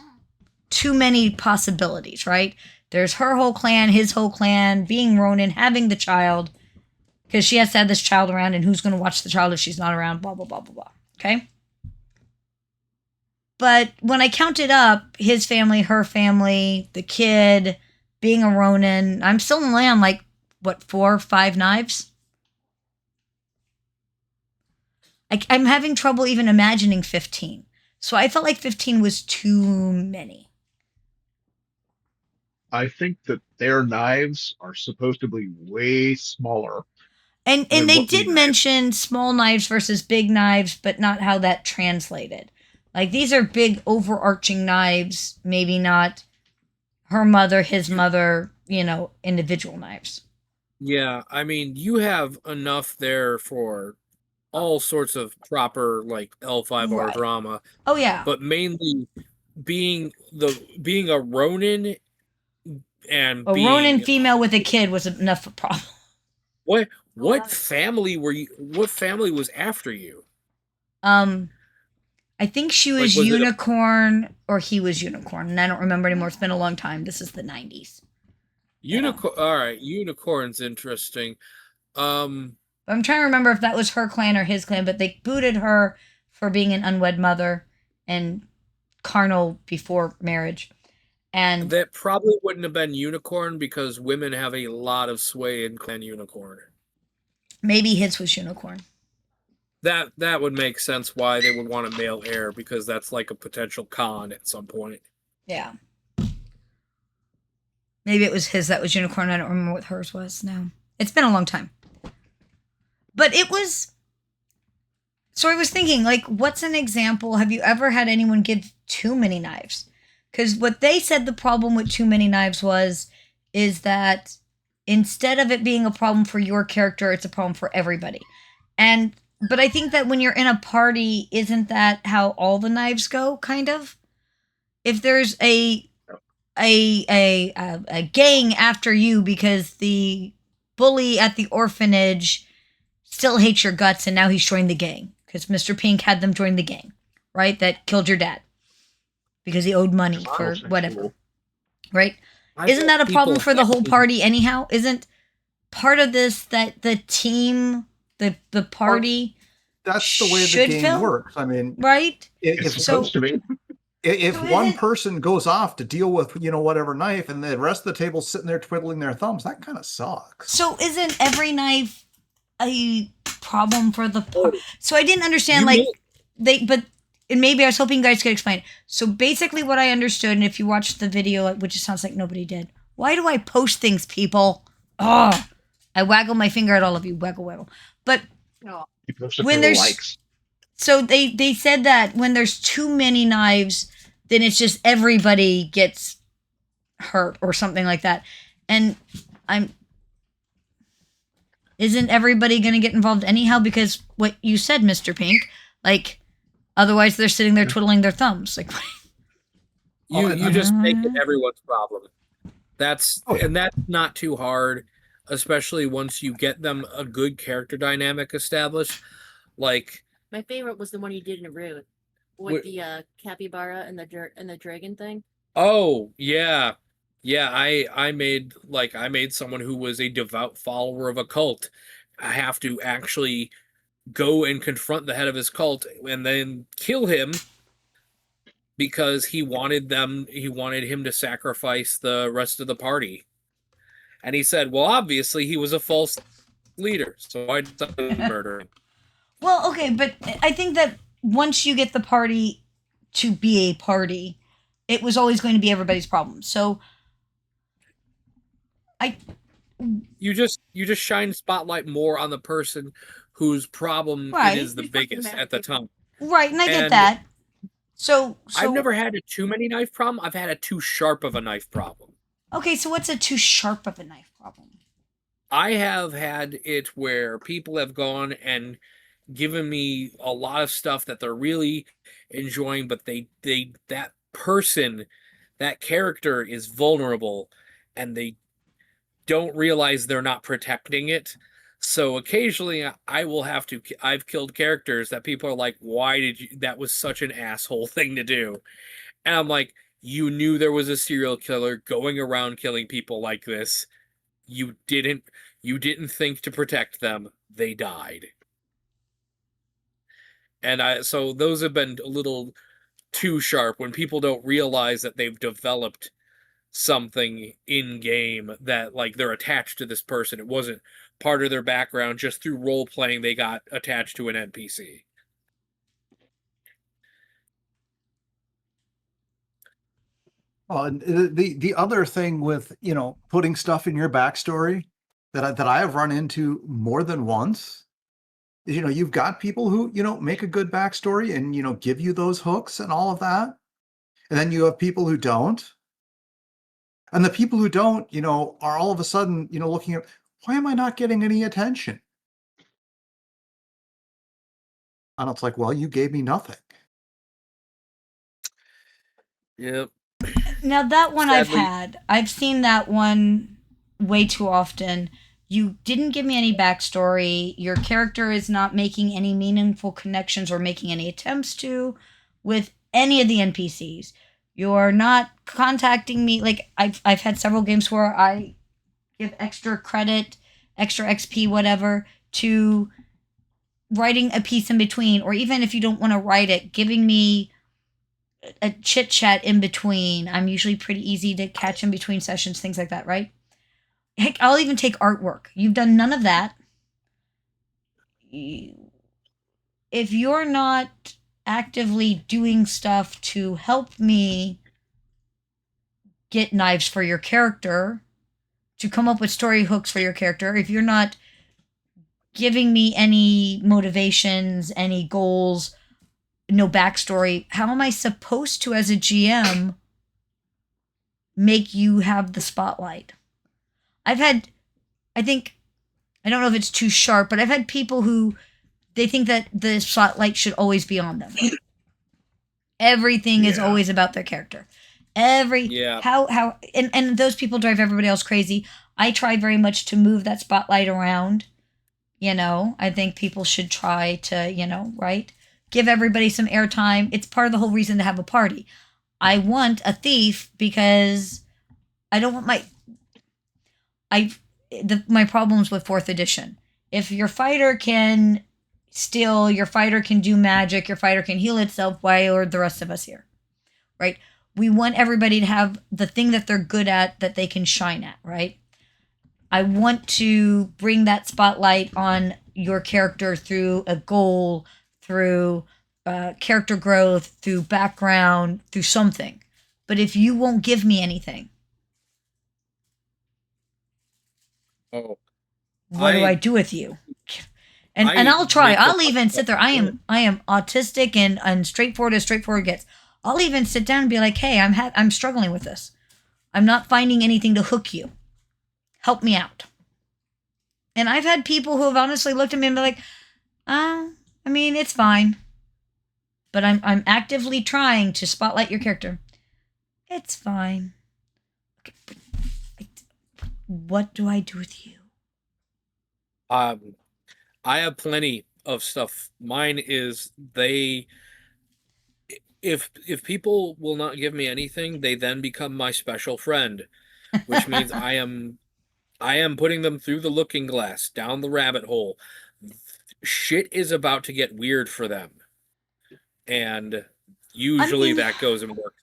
Too many possibilities, right? There's her whole clan, his whole clan, being Ronin, having the child. Because she has to have this child around, and who's going to watch the child if she's not around, blah, blah, blah, blah, blah. Okay? But when I counted up his family, her family, the kid, being a Ronin, I'm still only on, like, what, 4 or 5 knives? I'm having trouble even imagining 15. So I felt like 15 was too many. I think that their knives are supposed to be way smaller. And they did mention small knives versus big knives, but not how that translated. Like, these are big overarching knives, maybe not her mother, his mother, individual knives. Yeah, I mean, you have enough there for all sorts of proper, like, L5R Right. drama. Oh, yeah. But mainly being a Ronin and A being Ronin female with a kid was enough of a problem. What family was after you? I think she was, Like, was Unicorn, or he was Unicorn, and I don't remember anymore. It's been a long time. This is the 90s. Unicorn. All right, Unicorn's interesting. I'm trying to remember if that was her clan or his clan, but they booted her for being an unwed mother and carnal before marriage. And that probably wouldn't have been Unicorn because women have a lot of sway in Clan Unicorn. Maybe his was Unicorn. That would make sense why they would want a male heir, because that's like a potential con at some point. Yeah. Maybe it was his that was Unicorn. I don't remember what hers was now. It's been a long time. But it was... So I was thinking, like, what's an example? Have you ever had anyone give too many knives? Because what they said the problem with too many knives is that instead of it being a problem for your character, it's a problem for everybody. But I think that when you're in a party, isn't that how all the knives go, kind of? If there's a gang after you because the bully at the orphanage still hates your guts and now he's joined the gang because Mr. Pink had them join the gang, right? That killed your dad because he owed money for whatever, right? Isn't that a problem for the whole party anyhow? Isn't part of this that the team, the party, that's the way the game works. I mean, right? It's supposed to be. If one person goes off to deal with, whatever knife, and the rest of the table's sitting there twiddling their thumbs, that kind of sucks. So isn't every knife a problem for the party? So I didn't understand, and maybe I was hoping you guys could explain. So basically what I understood, and if you watched the video, which it sounds like nobody did, Why do I post things, people? Oh, I waggle my finger at all of you. Waggle, waggle. But No. You post it when for the there's likes. so they said that when there's too many knives, then it's just everybody gets hurt or something like that. And isn't everybody going to get involved anyhow? Because what you said, Mr. Pink, like, otherwise they're sitting there twiddling their thumbs. Like, You just make it everyone's problem. That's not too hard, especially once you get them a good character dynamic established. Like, my favorite was the one you did in Root with the capybara and the dragon thing. Oh yeah, yeah. I made someone who was a devout follower of a cult. I have to actually go and confront the head of his cult and then kill him because he wanted him to sacrifice the rest of the party. And he said, well, obviously he was a false leader, so I decided to murder him. well, okay, but I think that once you get the party to be a party, it was always going to be everybody's problem. So you just shine spotlight more on the person whose problem Right. it is the biggest at the time. Right, and I get that. So I've never had a too many knife problem. I've had a too sharp of a knife problem. Okay, so what's a too sharp of a knife problem? I have had it where people have gone and given me a lot of stuff that they're really enjoying, but that person, that character is vulnerable and they don't realize they're not protecting it. So occasionally I've killed characters that people are like, why did you, that was such an asshole thing to do. And I'm like, you knew there was a serial killer going around killing people like this. You didn't think to protect them. They died. And so those have been a little too sharp when people don't realize that they've developed something in game, that like they're attached to this person. It wasn't part of their background. Just through role playing they got attached to an NPC. And the other thing with, putting stuff in your backstory that I have run into more than once is, you've got people who, make a good backstory and, give you those hooks and all of that. And then you have people who don't. And the people who don't, are all of a sudden, looking at, why am I not getting any attention? And it's like, well, you gave me nothing. Yep. Now that one Sadly, I've seen that one way too often. You didn't give me any backstory. Your character is not making any meaningful connections or making any attempts to with any of the NPCs. You're not contacting me. Like I've had several games where I give extra credit, extra XP, whatever, to writing a piece in between, or even if you don't want to write it, giving me a chit chat in between. I'm usually pretty easy to catch in between sessions, things like that, right? Heck, I'll even take artwork. You've done none of that. If you're not actively doing stuff to help me get knives for your character, to come up with story hooks for your character, if you're not giving me any motivations, any goals, no backstory, how am I supposed to, as a GM, make you have the spotlight? I don't know if it's too sharp, but I've had people who they think that the spotlight should always be on them. Everything is always about their character. How and those people drive everybody else crazy. I try very much to move that spotlight around. I think people should try to, right? Give everybody some airtime. It's part of the whole reason to have a party. I want a thief because I don't want my problems with 4th edition. If your fighter can steal, your fighter can do magic, your fighter can heal itself, why are the rest of us here? Right? We want everybody to have the thing that they're good at that they can shine at, right? I want to bring that spotlight on your character through a goal, through character growth, through background, through something. But if you won't give me anything, Oh, What do I do with you? And I'll try. I'll even sit there. I am autistic and straightforward as straightforward gets. I'll even sit down and be like, hey, I'm struggling with this. I'm not finding anything to hook you. Help me out. And I've had people who have honestly looked at me and be like, I mean, it's fine. But I'm actively trying to spotlight your character. It's fine. Okay, but what do I do with you? I have plenty of stuff. Mine is if people will not give me anything, they then become my special friend, which means I am putting them through the looking glass, down the rabbit hole. Shit is about to get weird for them. And usually that goes and works.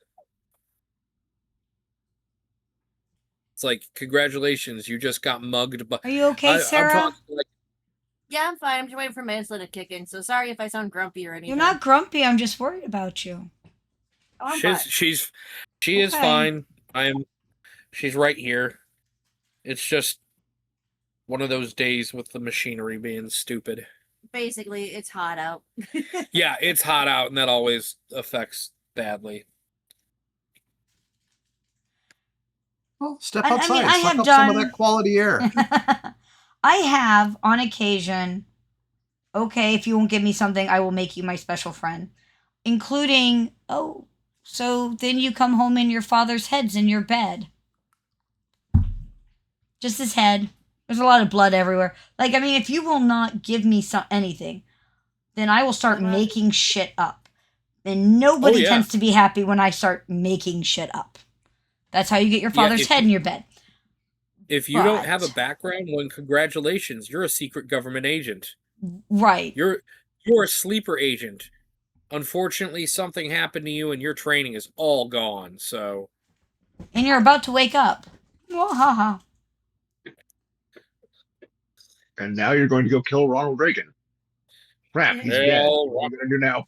It's like, congratulations, you just got mugged by... Are you okay, Sarah? I'm talking like, Yeah, I'm fine. I'm just waiting for my insulin to kick in. So sorry if I sound grumpy or anything. You're not grumpy. I'm just worried about you. Oh, I'm fine. She is fine. She's right here. It's just one of those days with the machinery being stupid. Basically, it's hot out. Yeah, it's hot out, and that always affects badly. Well, step outside. I mean, I suck have up some of that quality air. I have, on occasion, okay, if you won't give me something, I will make you my special friend. Including, oh, so then you come home and your father's head's in your bed. Just his head. There's a lot of blood everywhere. Like, I mean, if you will not give me anything, then I will start making shit up. And nobody tends to be happy when I start making shit up. That's how you get your father's head in your bed. If you don't have a background, well, congratulations, you're a secret government agent. Right. You're a sleeper agent. Unfortunately, something happened to you and your training is all gone, so... And you're about to wake up. Wahaha. And now you're going to go kill Ronald Reagan. Crap, he's dead. What are you going to do now?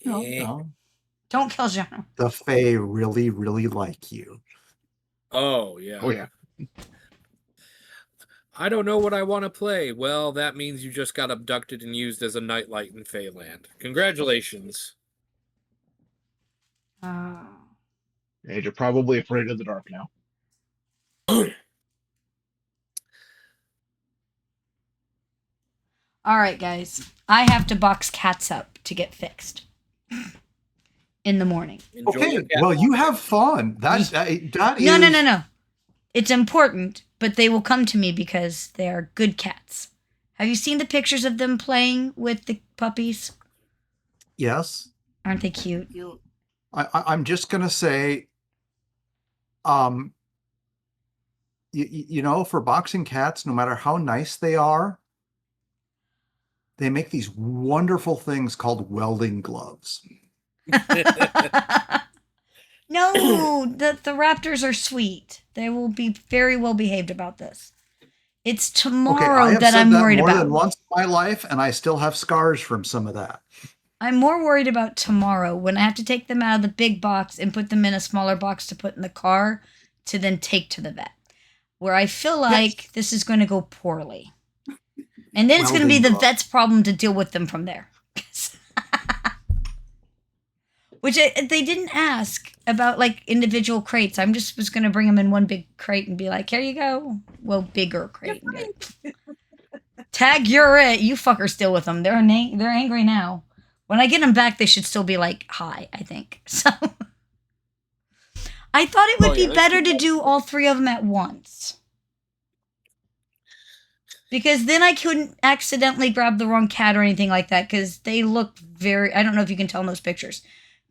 No. Don't kill John. The Fae really, really like you. Oh, yeah. Oh, yeah. I don't know what I want to play. Well, that means you just got abducted and used as a nightlight in Feyland. Congratulations. And you're probably afraid of the dark now. All right, guys. I have to box cats up to get fixed in the morning. Okay, well, you have fun. That is... No. It's important, but they will come to me because they are good cats. Have you seen the pictures of them playing with the puppies? Yes. Aren't they cute? I'm just going to say, you know, for boxing cats, no matter how nice they are, they make these wonderful things called welding gloves. No, the raptors are sweet. They will be very well behaved about this. It's tomorrow that I'm worried about. More than once in my life, and I still have scars from some of that. I'm more worried about tomorrow when I have to take them out of the big box and put them in a smaller box to put in the car to then take to the vet, where I feel like this is going to go poorly. And then it's going to be the vet's problem to deal with them from there. Which they didn't ask about, like, individual crates. I'm just was going to bring them in one big crate and be like, here you go. Well, bigger crate. Tag, you're it. You fuckers deal with them. They're angry now. When I get them back, they should still be, like, high, I think. So I thought it would be better to do all three of them at once. Because then I couldn't accidentally grab the wrong cat or anything like that, because they look very... I don't know if you can tell in those pictures.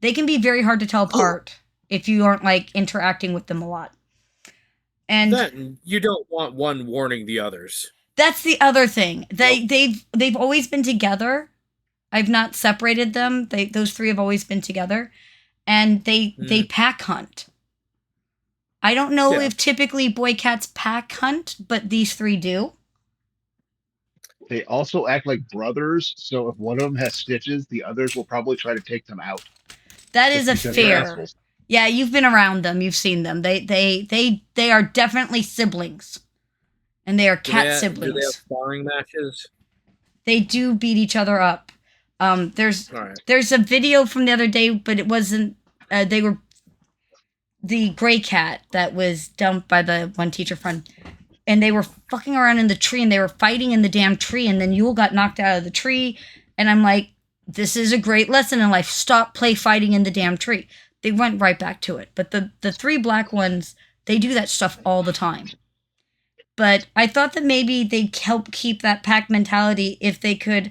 They can be very hard to tell apart if you aren't, like, interacting with them a lot. And you don't want one warning the others. That's the other thing. They've always been together. I've not separated them. Those three have always been together. And they pack hunt. I don't know if typically boy cats pack hunt, but these three do. They also act like brothers, so if one of them has stitches, the others will probably try to take them out. That is a fair. Yeah, you've been around them. You've seen them. They are definitely siblings, and they are cat Do they siblings. have sparring matches? They do beat each other up. There's All right. a video from the other day, but it wasn't. They were the gray cat that was dumped by the one teacher friend, and they were fucking around in the tree, and they were fighting in the damn tree, and then Yule got knocked out of the tree, and I'm like, this is a great lesson in life. Stop fighting in the damn tree. They went right back to it. But the three black ones, they do that stuff all the time. But I thought that maybe they'd help keep that pack mentality if they could,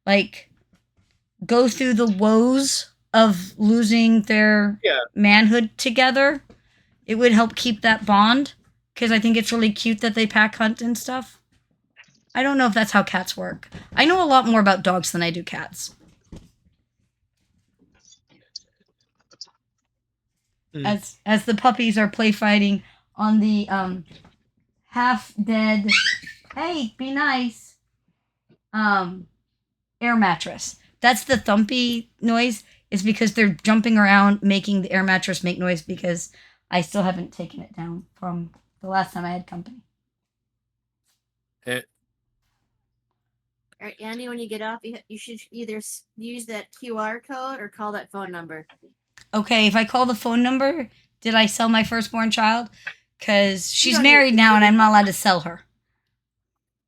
like, go through the woes of losing their manhood together. It would help keep that bond, because I think it's really cute that they pack hunt and stuff. I don't know if that's how cats work. I know a lot more about dogs than I do cats. As the puppies are play fighting on the half dead, hey, be nice, air mattress. That's the thumpy noise. Is because they're jumping around making the air mattress make noise, because I still haven't taken it down from the last time I had company. All right, Andy, when you get off, you should either use that QR code or call that phone number. Okay, if I call the phone number, did I sell my firstborn child? Because she's married now and I'm not allowed to sell her.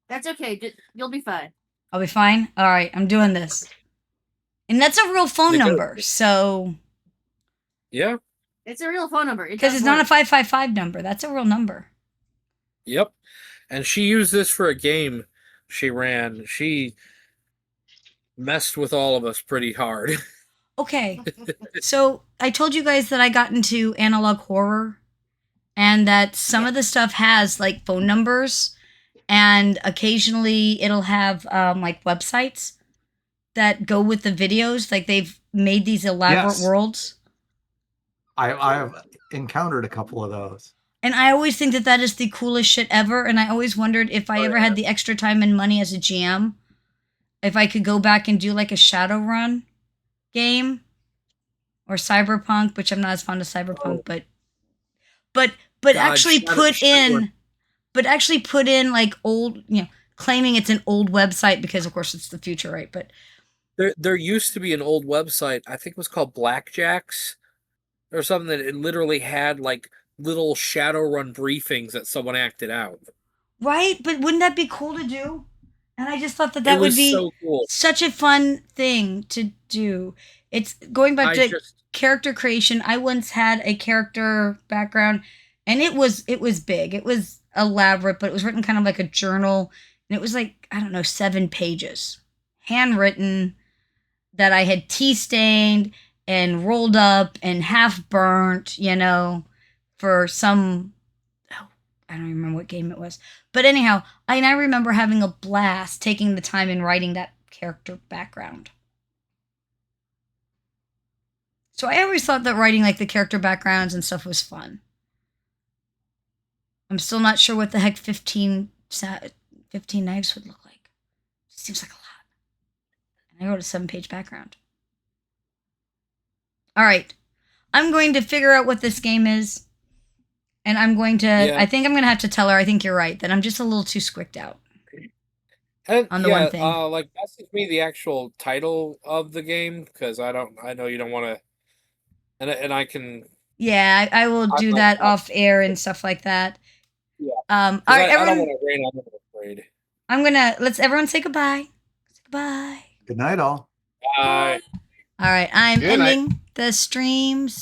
That's okay. You'll be fine. I'll be fine? All right, I'm doing this. And that's a real phone number, so... Yeah. It's a real phone number. Because it's not a 555 number. That's a real number. Yep. And she used this for a game she ran. She messed with all of us pretty hard. Okay. So I told you guys that I got into analog horror, and that some of the stuff has like phone numbers, and occasionally it'll have like websites that go with the videos. Like they've made these elaborate worlds. I have encountered a couple of those. And I always think that that is the coolest shit ever. And I always wondered if I ever had the extra time and money as a GM, if I could go back and do like a Shadowrun game or Cyberpunk, which I'm not as fond of Cyberpunk, but God, actually put in like old, claiming it's an old website because of course it's the future, right? But there used to be an old website, I think it was called Blackjacks or something, that it literally had like little Shadowrun briefings that someone acted out. Right, but wouldn't that be cool to do? And I just thought that would be so cool. Such a fun thing to do. It's going back to character creation. I once had a character background, and it was big. It was elaborate, but it was written kind of like a journal, and it was like, I don't know, 7 pages, handwritten, that I had tea stained and rolled up and half burnt, for some, I don't remember what game it was. But anyhow, I remember having a blast taking the time and writing that character background. So I always thought that writing like the character backgrounds and stuff was fun. I'm still not sure what the heck 15 knives would look like. It seems like a lot. And I wrote a 7-page background. All right. I'm going to figure out what this game is. And I'm going to, I think I'm going to have to tell her, I think you're right, that I'm just a little too squicked out. On the one thing. Like, message me the actual title of the game, because I know you don't want to, and I can. Yeah, I will do that off air and stuff like that. Yeah. All right, everyone. I don't want to rain on the parade. Let's everyone say goodbye. Say goodbye. Good night, all. Bye. All right, I'm ending the streams.